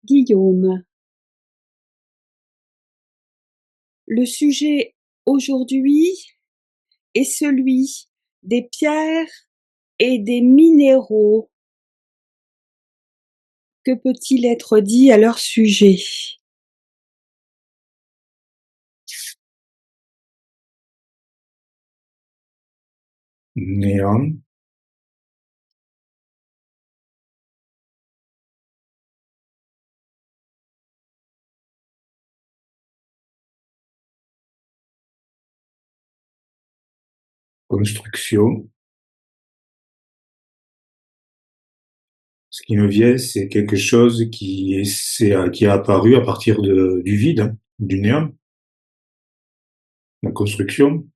Guillaume, le sujet aujourd'hui est celui des pierres et des minéraux. Que peut-il être dit à leur sujet? Néant, construction. Ce qui me vient, c'est quelque chose qui est apparu à partir du vide, hein, du néant. La construction,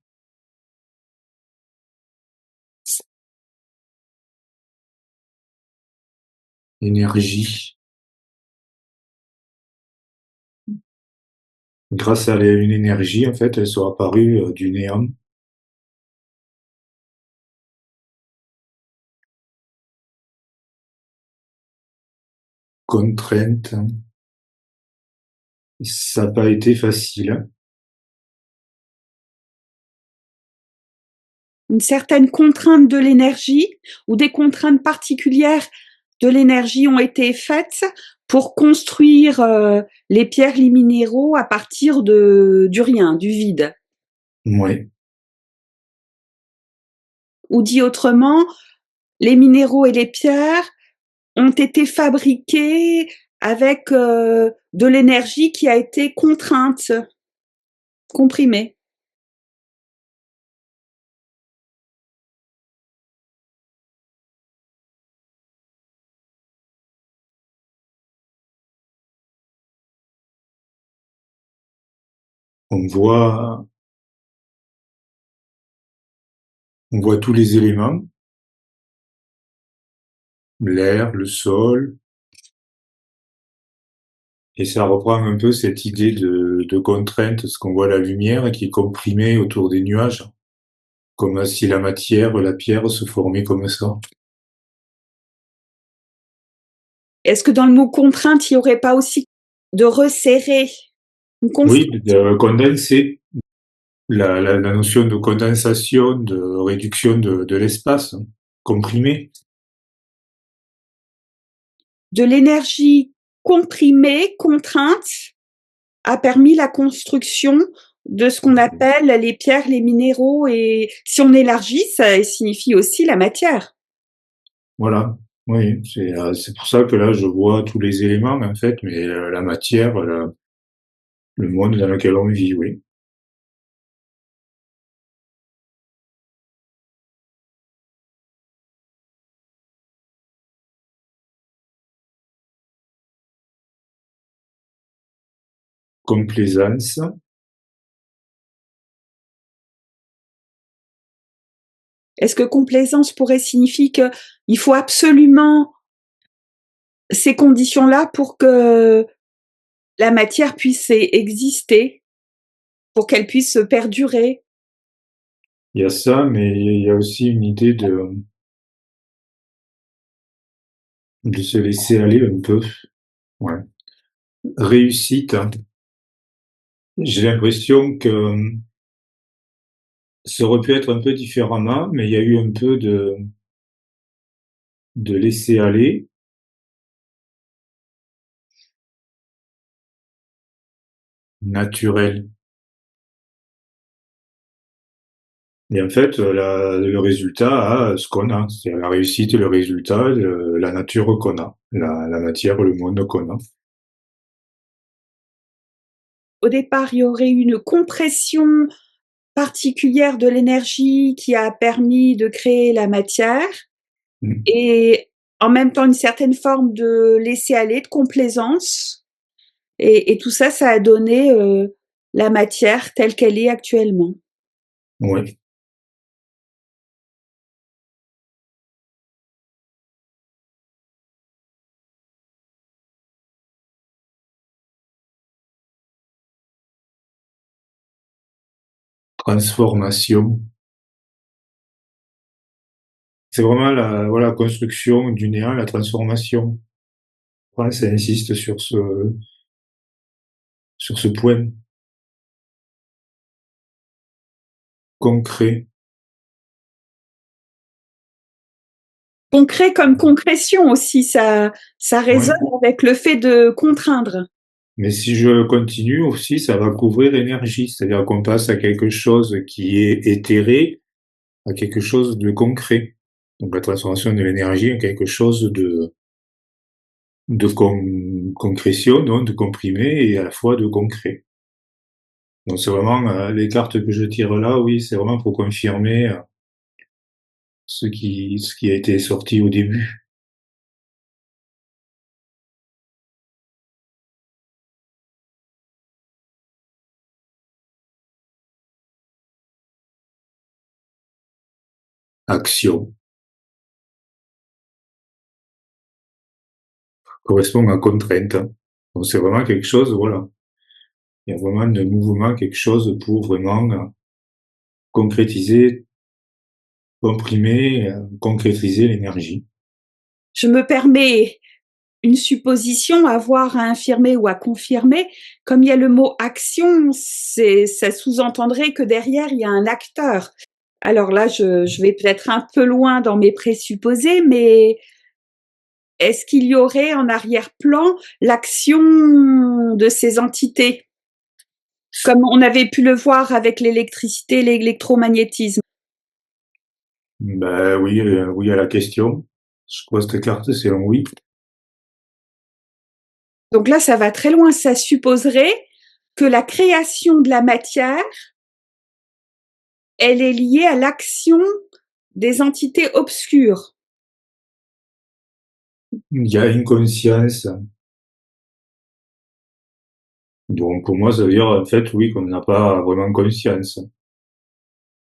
l'énergie. Grâce à une énergie, en fait, elles sont apparues du néant. Contrainte, hein. Ça n'a pas été facile, hein. Une certaine contrainte de l'énergie ou des contraintes particulières de l'énergie ont été faites pour construire les pierres, les minéraux à partir du rien, du vide. Ouais. Ou dit autrement, les minéraux et les pierres ont été fabriqués avec de l'énergie qui a été contrainte, comprimée. On voit, on voit tous les éléments, l'air, le sol, et ça reprend un peu cette idée de contrainte, ce qu'on voit la lumière qui est comprimée autour des nuages, comme si la matière, la pierre se formait comme ça. Est-ce que dans le mot contrainte, il n'y aurait pas aussi de resserrer une Oui, constriction, de condenser. La notion de condensation, de réduction de l'espace, hein, comprimé. de l'énergie comprimée, contrainte, a permis la construction de ce qu'on appelle les pierres, les minéraux, et si on élargit, ça signifie aussi la matière. Voilà. Oui, c'est pour ça que là, je vois tous les éléments, en fait, mais la matière, le monde dans lequel on vit, oui. Complaisance. Est-ce que complaisance pourrait signifier qu'il faut absolument ces conditions-là pour que la matière puisse exister, pour qu'elle puisse perdurer? Il y a ça, mais il y a aussi une idée de se laisser aller un peu. Ouais. Réussite, hein. J'ai l'impression que ça aurait pu être un peu différemment, mais il y a eu un peu de laisser aller naturel. Et en fait, le résultat a ce qu'on a. C'est la réussite et le résultat, la nature qu'on a, la matière, le monde qu'on a. Au départ, il y aurait eu une compression particulière de l'énergie qui a permis de créer la matière Mm. et en même temps une certaine forme de laisser aller, de complaisance. Et tout ça, ça a donné la matière telle qu'elle est actuellement. Ouais. Transformation. C'est vraiment la construction du néant, la transformation. France insiste sur ce point concret. Concret comme concrétion aussi, ça Ouais. résonne avec le fait de contraindre. Mais si je continue aussi, ça va couvrir l'énergie, c'est-à-dire qu'on passe à quelque chose qui est éthéré, à quelque chose de concret. Donc la transformation de l'énergie en quelque chose de concrétion, donc de comprimé et à la fois de concret. Donc c'est vraiment les cartes que je tire là, oui, c'est vraiment pour confirmer ce qui a été sorti au début. Action correspond à contrainte. Donc c'est vraiment quelque chose, voilà. Il y a vraiment de mouvement, quelque chose pour vraiment concrétiser, comprimer, concrétiser l'énergie. Je me permets une supposition à voir, à infirmer ou à confirmer. Comme il y a le mot action, ça sous-entendrait que derrière, il y a un acteur. Alors là, je vais peut-être un peu loin dans mes présupposés, mais est-ce qu'il y aurait en arrière-plan l'action de ces entités, comme on avait pu le voir avec l'électricité, l'électromagnétisme? Ben oui, oui à la question. Je crois que cette carte, c'est un oui. Donc là, ça va très loin. Ça supposerait que la création de la matière, elle est liée à l'action des entités obscures. Il y a une conscience. Donc pour moi, ça veut dire en fait, oui, qu'on n'a pas vraiment conscience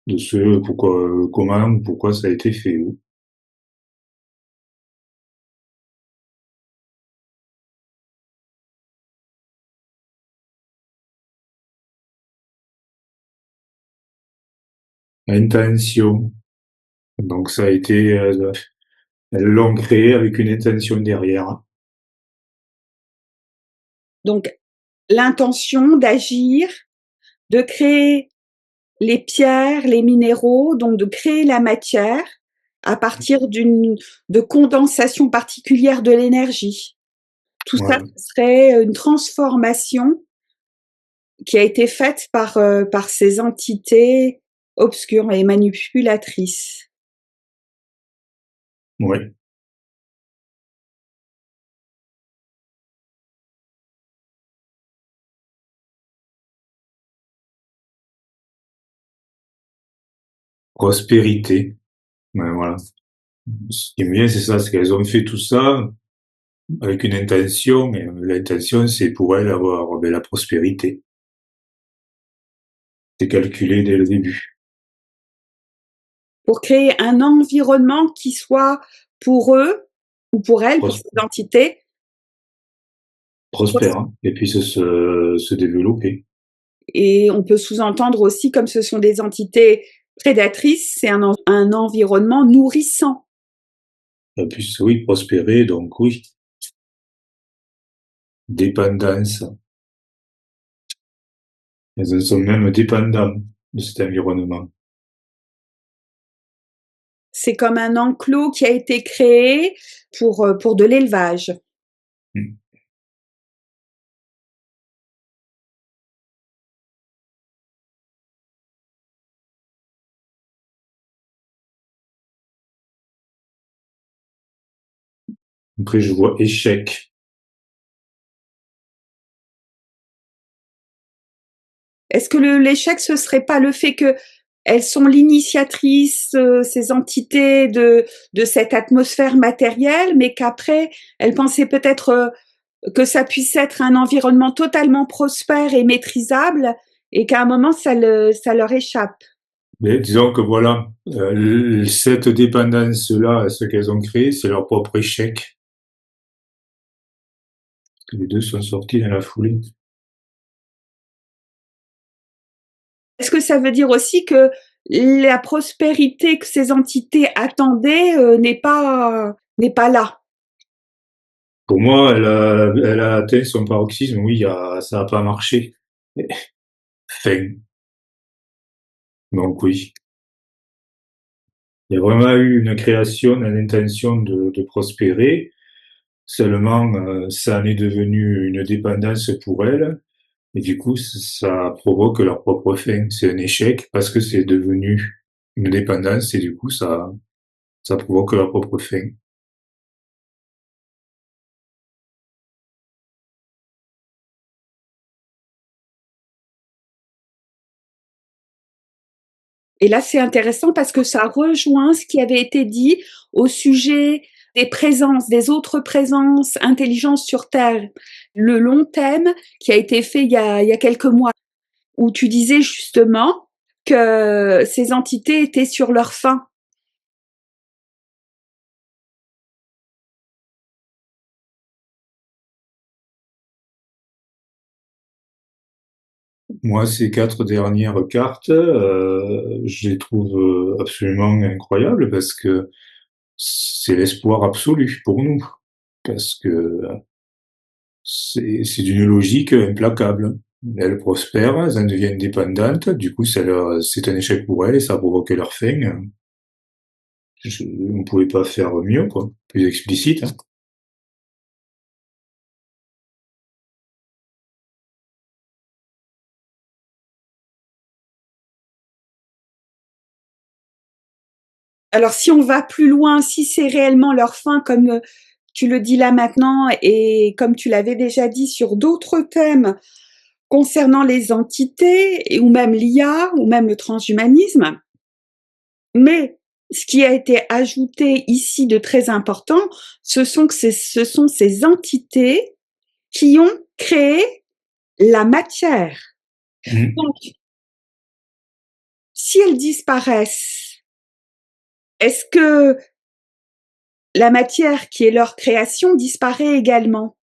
de ce pourquoi, comment, pourquoi ça a été fait. Oui. Intention. Donc ça a été, elles l'ont créé avec une intention derrière. Donc l'intention d'agir, de créer les pierres, les minéraux, donc de créer la matière à partir de condensation particulière de l'énergie. Tout ça, Voilà. ce serait une transformation qui a été faite par ces entités obscures et manipulatrices. Ouais. Prospérité. Ouais, voilà. Ce qui est bien, c'est ça, c'est qu'elles ont fait tout ça avec une intention, et l'intention, c'est pour elles avoir la prospérité. C'est calculé dès le début. Pour créer un environnement qui soit pour eux ou pour elles, pour Pros- ces entités, prospère, hein, et puis se développer. et on peut sous-entendre aussi, comme ce sont des entités prédatrices, c'est un environnement nourrissant. Et puis oui, prospérer, donc oui, dépendance. Elles sont même dépendantes de cet environnement. C'est comme un enclos qui a été créé pour de l'élevage. Mm. Après, je vois échec. Est-ce que l'échec, ce serait pas le fait que elles sont l'initiatrice, ces entités de cette atmosphère matérielle, mais qu'après, elles pensaient peut-être que ça puisse être un environnement totalement prospère et maîtrisable, et qu'à un moment, ça leur échappe. Mais disons que voilà, cette dépendance-là, ce qu'elles ont créé, c'est leur propre échec. Les deux sont sortis dans la foulée. Est-ce que ça veut dire aussi que la prospérité que ces entités attendaient n'est pas là? Pour moi, elle a atteint son paroxysme. Oui, ça a pas marché. Fin. Donc oui. Il y a vraiment eu une création, une intention de prospérer. Seulement, ça en est devenu une dépendance pour elle. Et du coup, ça provoque leur propre fin. C'est un échec parce que c'est devenu une dépendance et du coup, ça provoque leur propre fin. Et là, c'est intéressant parce que ça rejoint ce qui avait été dit au sujet des présences, des autres présences intelligentes sur Terre. Le long thème qui a été fait il y a quelques mois, où tu disais justement que ces entités étaient sur leur fin. Moi, ces quatre dernières cartes, je les trouve absolument incroyables parce que c'est l'espoir absolu pour nous. Parce que c'est d'une logique implacable. Elles prospèrent, elles en deviennent dépendantes, du coup, c'est un échec pour elles et ça a provoqué leur fin. On pouvait pas faire mieux, quoi. Plus explicite, hein. Alors si on va plus loin, si c'est réellement leur fin, comme tu le dis là maintenant, et comme tu l'avais déjà dit sur d'autres thèmes concernant les entités, ou même l'IA, ou même le transhumanisme, mais ce qui a été ajouté ici de très important, ce sont ces entités qui ont créé la matière. Mmh. Donc, si elles disparaissent, est-ce que la matière qui est leur création disparaît également?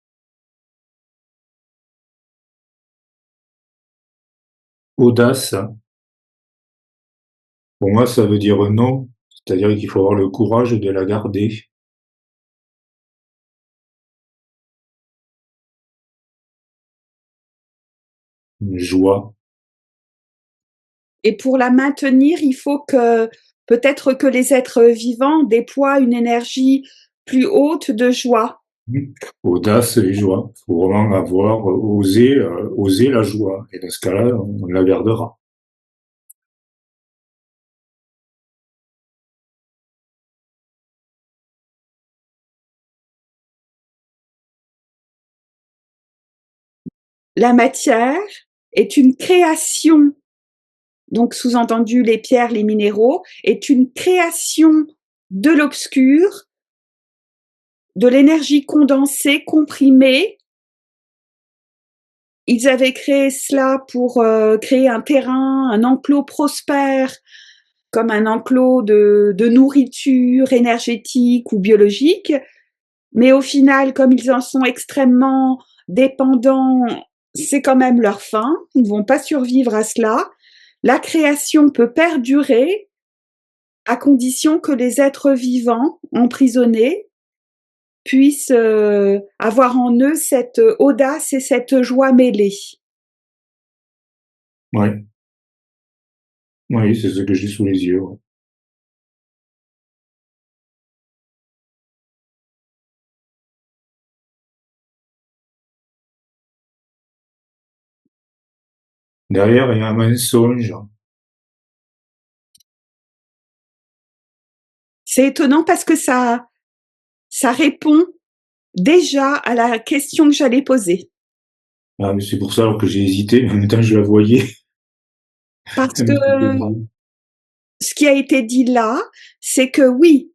Audace, pour moi, ça veut dire non. C'est-à-dire qu'il faut avoir le courage de la garder. Une joie. Et pour la maintenir, il faut que peut-être que les êtres vivants déploient une énergie plus haute de joie. Mmh. Audace et joie. Il faut vraiment avoir osé la joie. Et dans ce cas-là, on la gardera. La matière est une création, donc sous-entendu les pierres, les minéraux, est une création de l'obscur, de l'énergie condensée, comprimée. Ils avaient créé cela pour créer un terrain, un enclos prospère, comme un enclos de nourriture énergétique ou biologique. Mais au final, comme ils en sont extrêmement dépendants, c'est quand même leur fin. Ils ne vont pas survivre à cela. La création peut perdurer à condition que les êtres vivants, emprisonnés, puissent avoir en eux cette audace et cette joie mêlée. Ouais. Oui, c'est ce que j'ai sous les yeux. Ouais. Derrière, il y a un mensonge. C'est étonnant parce que ça répond déjà à la question que j'allais poser. Ah, mais c'est pour ça alors que j'ai hésité, mais en même temps, je la voyais Parce un que petit peu mal. ce qui a été dit là, c'est que oui,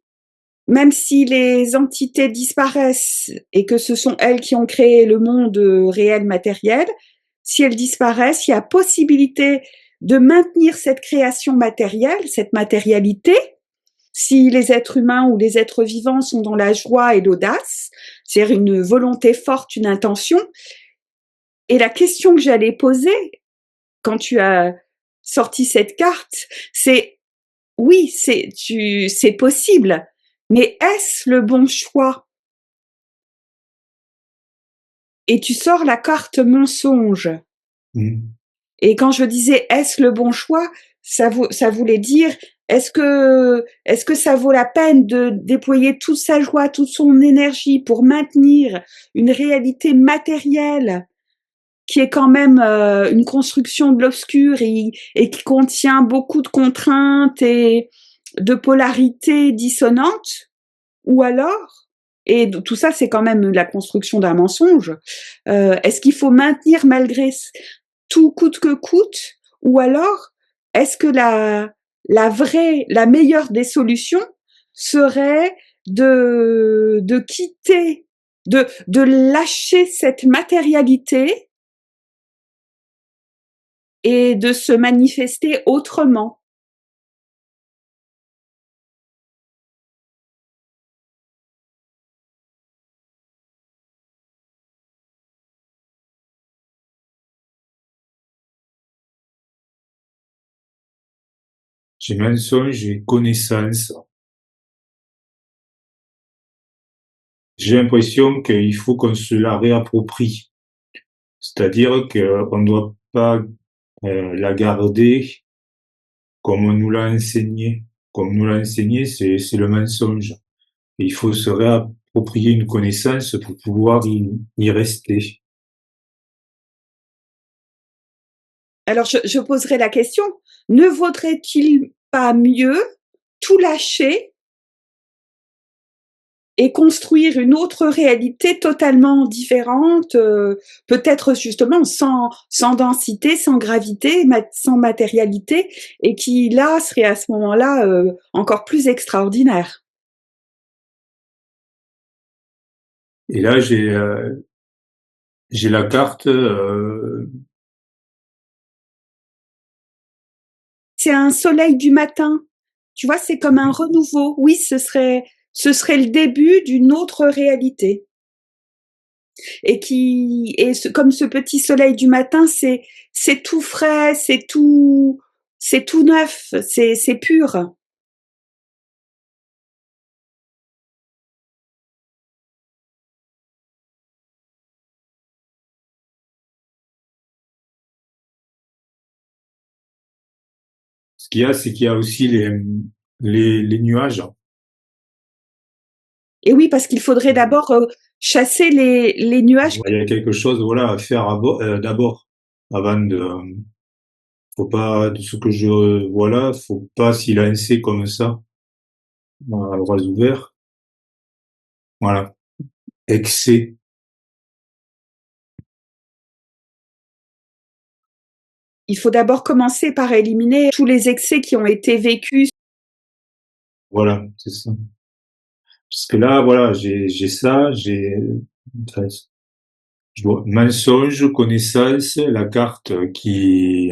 même si les entités disparaissent et que ce sont elles qui ont créé le monde réel matériel, si elles disparaissent, il y a possibilité de maintenir cette création matérielle, cette matérialité, si les êtres humains ou les êtres vivants sont dans la joie et l'audace, c'est-à-dire une volonté forte, une intention. Et la question que j'allais poser quand tu as sorti cette carte, c'est oui, c'est possible, mais est-ce le bon choix? et tu sors la carte mensonge. Mmh. Et quand je disais est-ce le bon choix, ça voulait dire est-ce que ça vaut la peine de déployer toute sa joie, toute son énergie pour maintenir une réalité matérielle qui est quand même une construction de l'obscur et qui contient beaucoup de contraintes et de polarités dissonantes, ou alors, et tout ça c'est quand même la construction d'un mensonge, est-ce qu'il faut maintenir malgré tout coûte que coûte, ou alors est-ce que la meilleure des solutions serait de quitter, de lâcher cette matérialité et de se manifester autrement. J'ai mensonge et connaissance. J'ai l'impression qu'il faut qu'on se la réapproprie. C'est-à-dire qu'on ne doit pas la garder comme on nous l'a enseigné. Comme on nous l'a enseigné, c'est le mensonge. Et il faut se réapproprier une connaissance pour pouvoir y rester. Alors je poserai la question, ne vaudrait-il pas mieux tout lâcher et construire une autre réalité totalement différente, peut-être justement sans densité, sans gravité, sans matérialité, et qui là serait à ce moment-là encore plus extraordinaire. Et là, j'ai la carte. C'est un soleil du matin, tu vois, c'est comme un renouveau. Oui, ce serait le début d'une autre réalité. Comme ce petit soleil du matin, c'est tout frais, c'est tout neuf, c'est pur. Ce qu'il y a, c'est qu'il y a aussi les nuages. Et oui, parce qu'il faudrait d'abord chasser les nuages. Il y a quelque chose, voilà, à faire d'abord, avant de. Faut pas, de ce que je vois là, faut pas s'y lancer comme ça, à bras ouverts. Voilà. Excès. Il faut d'abord commencer par éliminer tous les excès qui ont été vécus. Voilà, c'est ça. Parce que là, voilà, j'ai ça, je vois mensonge, connaissance, la carte qui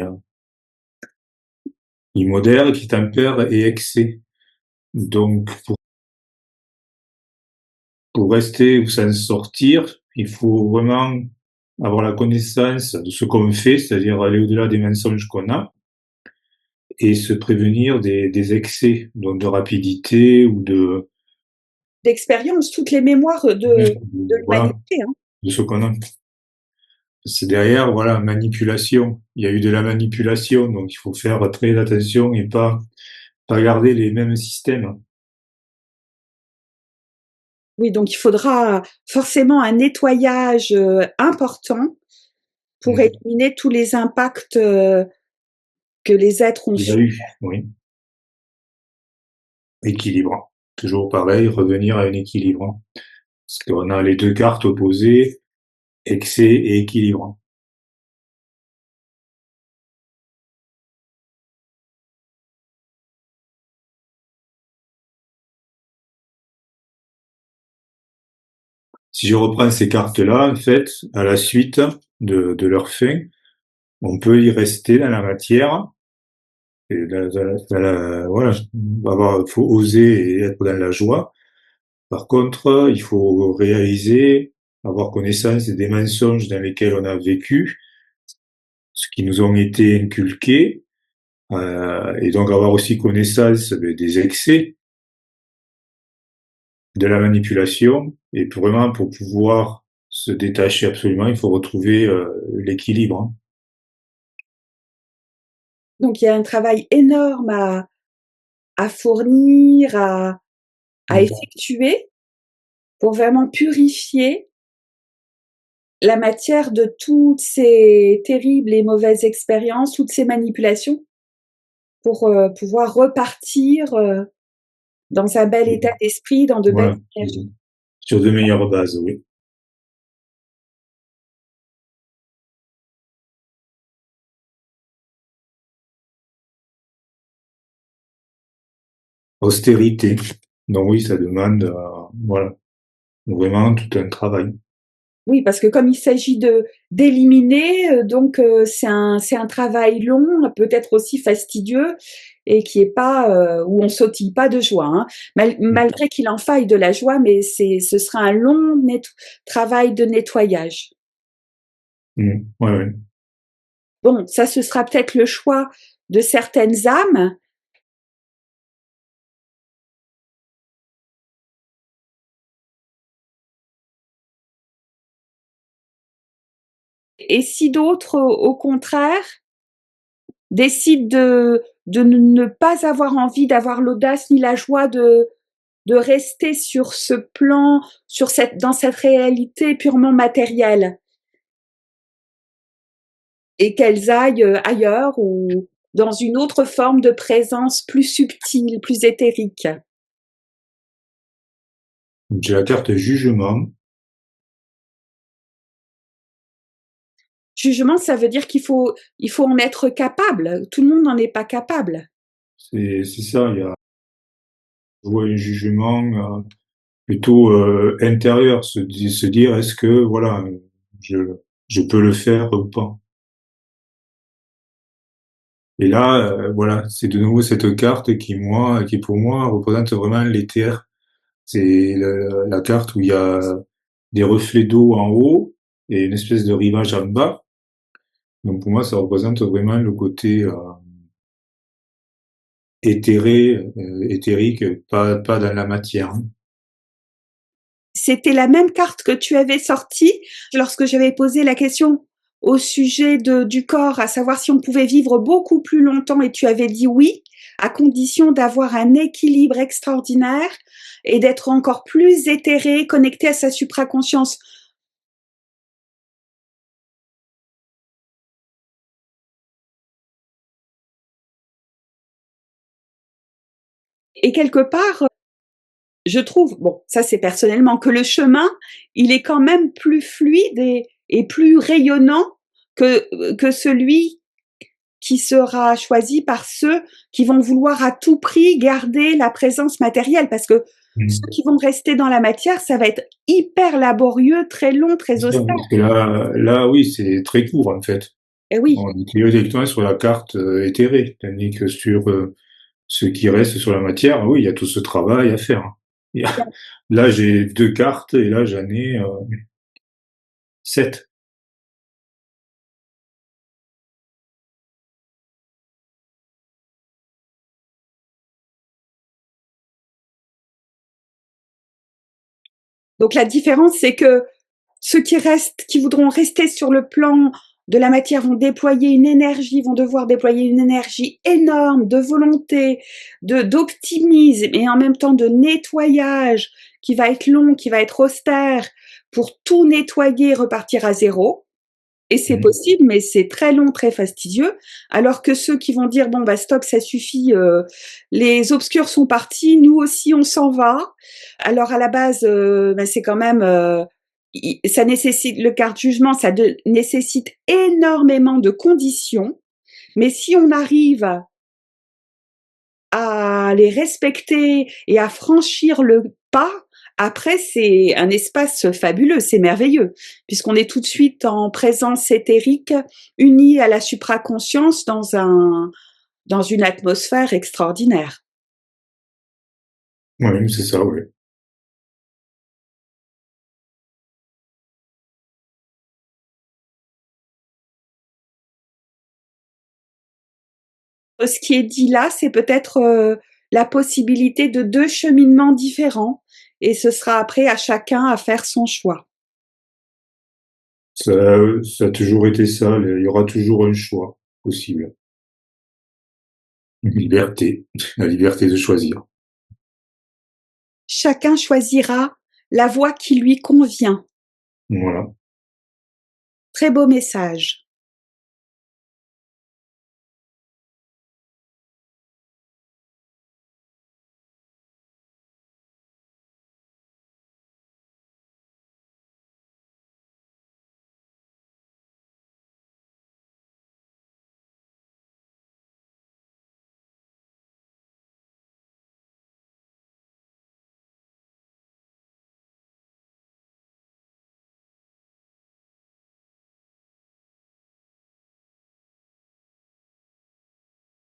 modère, qui tempère et excès. Donc, pour rester ou s'en sortir, il faut vraiment avoir la connaissance de ce qu'on fait, c'est-à-dire aller au-delà des mensonges qu'on a, et se prévenir des excès, donc de rapidité ou D'expérience, toutes les mémoires de voilà, l'humanité. Hein. de ce qu'on a. C'est derrière, voilà, manipulation. Il y a eu de la manipulation, donc il faut faire très attention et pas garder les mêmes systèmes. Oui, donc il faudra forcément un nettoyage important pour Mmh. éliminer tous les impacts que les êtres ont Il y a subis. eu, oui. Équilibre. Toujours pareil, revenir à un équilibre. Parce qu'on a les deux cartes opposées, excès et équilibre. Si je reprends ces cartes-là, en fait, à la suite de leur fin, on peut y rester dans la matière. Et voilà, faut oser et être dans la joie. Par contre, il faut réaliser, avoir connaissance des mensonges dans lesquels on a vécu, ce qui nous ont été inculqués, et donc avoir aussi connaissance des excès, de la manipulation, et vraiment pour pouvoir se détacher absolument, il faut retrouver l'équilibre, hein. Donc il y a un travail énorme à fournir, à Mm. effectuer pour vraiment purifier la matière de toutes ces terribles et mauvaises expériences, toutes ces manipulations, pour pouvoir repartir dans un bel état d'esprit, dans de belles Voilà, énergies. sur de meilleures bases, oui. Austérité. Donc oui, ça demande, voilà, vraiment tout un travail. Oui, parce que comme il s'agit d'éliminer, donc c'est un travail long, peut-être aussi fastidieux et qui est pas, où on sautille pas de joie, hein. Malgré qu'il en faille de la joie, mais ce sera un long travail de nettoyage. Mm. Ouais, ouais. Bon, ça, ce sera peut-être le choix de certaines âmes. Et si d'autres, au contraire, décident de ne pas avoir envie, d'avoir l'audace ni la joie de rester sur ce plan, dans cette réalité purement matérielle, et qu'elles aillent ailleurs ou dans une autre forme de présence plus subtile, plus éthérique. J'ai la carte jugement. Jugement, ça veut dire il faut en être capable. Tout le monde n'en est pas capable. C'est ça, il y a un jugement plutôt intérieur, se dire est-ce que voilà, je, je peux le faire ou pas. Et là, voilà, c'est de nouveau cette carte qui pour moi représente vraiment l'éther. C'est la carte où il y a des reflets d'eau en haut et une espèce de rivage en bas. Donc pour moi, ça représente vraiment le côté éthérique, pas dans la matière. C'était la même carte que tu avais sortie lorsque j'avais posé la question au sujet du corps, à savoir si on pouvait vivre beaucoup plus longtemps, et tu avais dit oui, à condition d'avoir un équilibre extraordinaire et d'être encore plus éthéré, connecté à sa supraconscience. Et quelque part, je trouve, bon, ça c'est personnellement, que le chemin, il est quand même plus fluide et plus rayonnant que celui qui sera choisi par ceux qui vont vouloir à tout prix garder la présence matérielle, parce que ceux Mm. qui vont rester dans la matière, ça va être hyper laborieux, très long, très C'est ça, austère. parce que là, oui, c'est très court en fait. Et oui, On est directement sur la carte éthérée, tandis que sur ce qui reste sur la matière, oui, il y a tout ce travail à faire, hein. Il y a- Là, j'ai 2 cartes et là, j'en ai 7. donc la différence, c'est que ceux qui restent, qui voudront rester sur le plan de la matière, vont déployer une énergie, vont devoir déployer une énergie énorme de volonté, d'optimisme et en même temps de nettoyage qui va être long, qui va être austère pour tout nettoyer, repartir à zéro. Et c'est possible, mais c'est très long, très fastidieux. Alors que ceux qui vont dire bon bah stop, ça suffit, les obscurs sont partis, nous aussi on s'en va. Alors à la base, bah, c'est quand même, ça nécessite le quart de jugement, nécessite énormément de conditions. Mais si on arrive à les respecter et à franchir le pas, après c'est un espace fabuleux, c'est merveilleux, puisqu'on est tout de suite en présence éthérique, unie à la supraconscience dans une atmosphère extraordinaire. Oui, c'est ça, oui. Ce qui est dit là, c'est peut-être la possibilité de 2 cheminements différents, et ce sera après à chacun à faire son choix. Ça a toujours été ça, il y aura toujours un choix possible. Une liberté, la liberté de choisir. Chacun choisira la voie qui lui convient. Voilà. Très beau message.